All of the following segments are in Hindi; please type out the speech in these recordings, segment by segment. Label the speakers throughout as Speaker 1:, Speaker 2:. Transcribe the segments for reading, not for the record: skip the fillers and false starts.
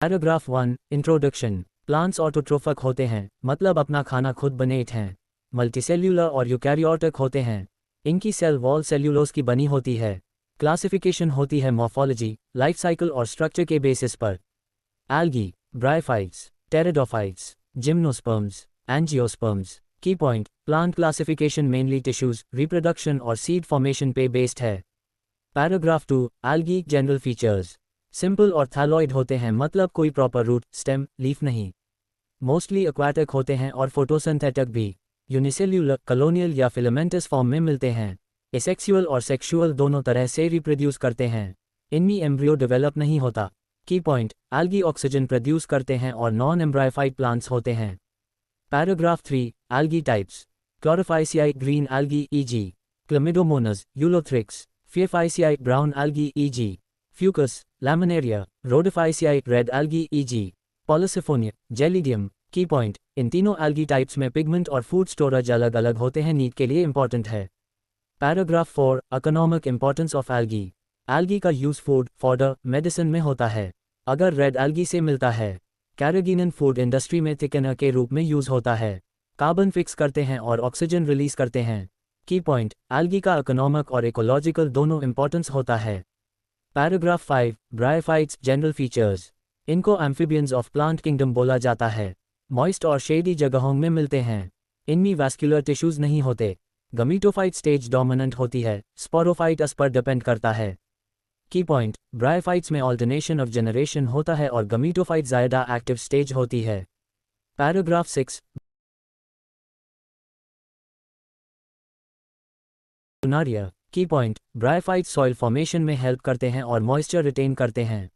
Speaker 1: Paragraph 1 introduction. प्लांट्स ऑटोट्रोफिक होते हैं, मतलब अपना खाना खुद बनाते हैं। मल्टीसेल्यूलर और यूकैरियोटिक होते हैं। इनकी सेल वॉल सेल्यूलोज की बनी होती है। क्लासिफिकेशन होती है मॉर्फोलॉजी, लाइफ साइकिल और स्ट्रक्चर के बेसिस पर। Algae, bryophytes, pteridophytes, gymnosperms, angiosperms. Key point, plant classification mainly tissues, reproduction और सीड फॉर्मेशन पे बेस्ड है। Paragraph 2 algae general features. Simple और थैलॉइड होते हैं, मतलब कोई प्रॉपर रूट, स्टेम, लीफ नहीं। मोस्टली एक्वाटिक होते हैं और फोटोसिंथेटिक भी। यूनिसेल्यूलर, कॉलोनियल या फिलामेंटस फॉर्म में मिलते हैं। एसेक्सुअल और सेक्सुअल दोनों तरह से रिप्रोड्यूस करते हैं। इनमें एम्ब्रियो डेवलप नहीं होता। की पॉइंट, एल्गी ऑक्सीजन प्रोड्यूस करते हैं और नॉन एम्ब्रायोफाइट प्लांट्स होते हैं। Paragraph 3 algae types. Chlorophyceae green algae e g. Chlamydomonas, Ulothrix. Phaeophyceae brown algae e g. Fucus, Laminaria. Rhodophyceae red algae e g. Polysiphonia, Gelidium. Key point, इन तीनों एल्गी टाइप्स में पिगमेंट और फूड स्टोरेज अलग अलग होते हैं, नीड के लिए इंपॉर्टेंट है। Paragraph 4 economic importance of algae. Algae का यूज फूड, फॉडर, मेडिसिन में होता है। अगर रेड एल्गी से मिलता है। कैरोगिनन फूड इंडस्ट्री में थिकनर के रूप में यूज होता है। कार्बन फिक्स करते हैं और ऑक्सीजन रिलीज करते हैं। की पॉइंट, एल्गी का इकोनॉमिक और इकोलॉजिकल दोनों इंपॉर्टेंस होता है। Paragraph 5 bryophytes general features. इनको एम्फिबियंस ऑफ प्लांट किंगडम बोला जाता है। मॉइस्ट और शेडी जगहों में मिलते हैं। इनमें वैस्कुलर टिश्यूज नहीं होते। गमीटोफाइट स्टेज डोमिनेंट होती है, स्पोरोफाइटस पर डिपेंड करता है। की पॉइंट, ब्रायोफाइट्स में ऑल्टरनेशन ऑफ जनरेशन होता है और गमीटोफाइट ज़्यादा एक्टिव स्टेज होती है। पैराग्राफ 6 लुनारिया। Key point, bryophytes soil formation में हेल्प करते हैं और मॉइस्चर रिटेन करते हैं।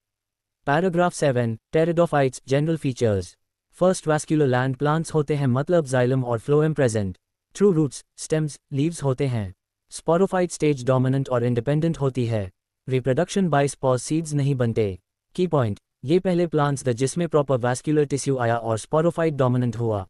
Speaker 1: Paragraph 7 pteridophytes general features. First vascular land plants होते हैं, मतलब जाइलम और phloem present. True roots, stems, leaves होते हैं। स्पोरोफाइट स्टेज डोमिनेंट और इंडिपेंडेंट होती है। रिप्रोडक्शन बाय स्पोर्स, सीड्स नहीं बनते। की पॉइंट, ये पहले प्लांट्स थे जिसमें प्रॉपर वैस्कुलर टिश्यू आया और स्पोरोफाइट डोमिनेंट हुआ।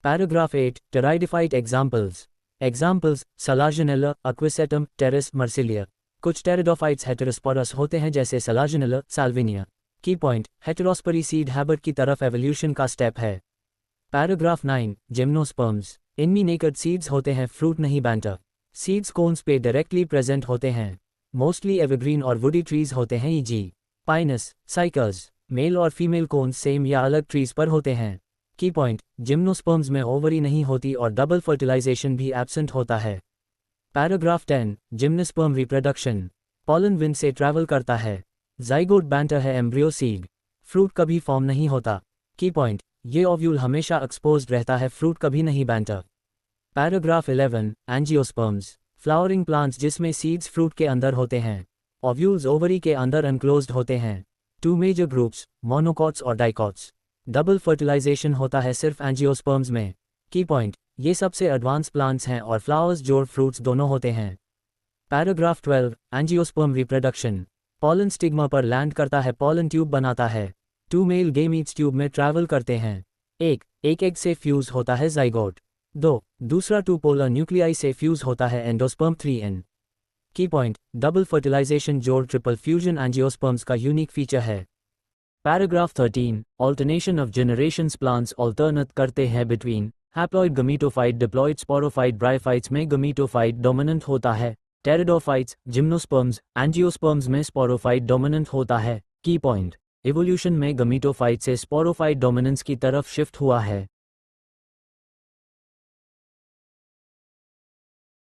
Speaker 1: Paragraph 8 pteridophyte examples. Examples, Selaginella, Equisetum, Pteris, Marsilea. कुछ टेरिडोफाइट्स हेटेरोस्पोरस होते हैं, जैसे Selaginella, Salvinia. Key point, heterospory seed habit की तरफ एवोल्यूशन का स्टेप है। Paragraph 9 gymnosperms. इनमें नेकेड सीड्स होते हैं, फ्रूट नहीं बैंटर। सीड्स कोन्स पे डायरेक्टली प्रेजेंट होते हैं। मोस्टली एवरग्रीन और वुडी ट्रीज होते हैं, ई.जी. Pinus, Cycas. मेल और फीमेल कोन्स सेम या अलग ट्रीज पर होते हैं। की पॉइंट, जिम्नोस्पर्म्स में ओवरी नहीं होती और डबल फर्टिलाइजेशन भी एब्सेंट होता है। Paragraph 10 gymnosperm reproduction. Pollen wind से ट्रैवल करता है। जाइगोट बैंटर है एम्ब्रियो सीड। फ्रूट कभी फॉर्म नहीं होता। की पॉइंट, ये ओव्यूल हमेशा एक्सपोज्ड रहता है, फ्रूट कभी नहीं banter. Paragraph 11 angiosperms. Flowering plants जिसमें सीड्स फ्रूट के अंदर होते हैं। ओव्यूल्स ओवरी के अंदर एनक्लोज्ड होते हैं। टू मेजर ग्रुप्स, मोनोकॉट्स और डाइकॉट्स। डबल फर्टिलाइजेशन होता है सिर्फ एंजियोस्पर्म्स में। की पॉइंट, ये सबसे एडवांस प्लांट्स हैं और फ्लावर्स जोड़ फ्रूट्स दोनों होते हैं। Paragraph 12 angiosperm reproduction. Pollen stigma पर लैंड करता है, पॉलन ट्यूब बनाता है। टू मेल गेमीट्स ट्यूब में ट्रैवल करते हैं। एक एग से फ्यूज होता है, जाइगोट। दूसरा टू पोलर न्यूक्लियाई से फ्यूज होता है, एंडोस्पर्म 3n। की पॉइंट, डबल फर्टिलाइजेशन जोड़ ट्रिपल फ्यूजन एंजियोस्पर्म्स का यूनिक फीचर है। Paragraph 13 alternation of generations. Plants alternate करते हैं between haploid gametophyte, diploid sporophyte. Bryophytes में गमीटोफाइट डोमिनेंट होता है। टेरिडोफाइट्स, जिम्नोस्पर्म्स, एंजियोस्पर्म्स में स्पोरोफाइट डोमिनेंट होता है। की पॉइंट, इवोल्यूशन में गमीटोफाइट से स्पोरोफाइट डोमिनेंस की तरफ शिफ्ट हुआ है।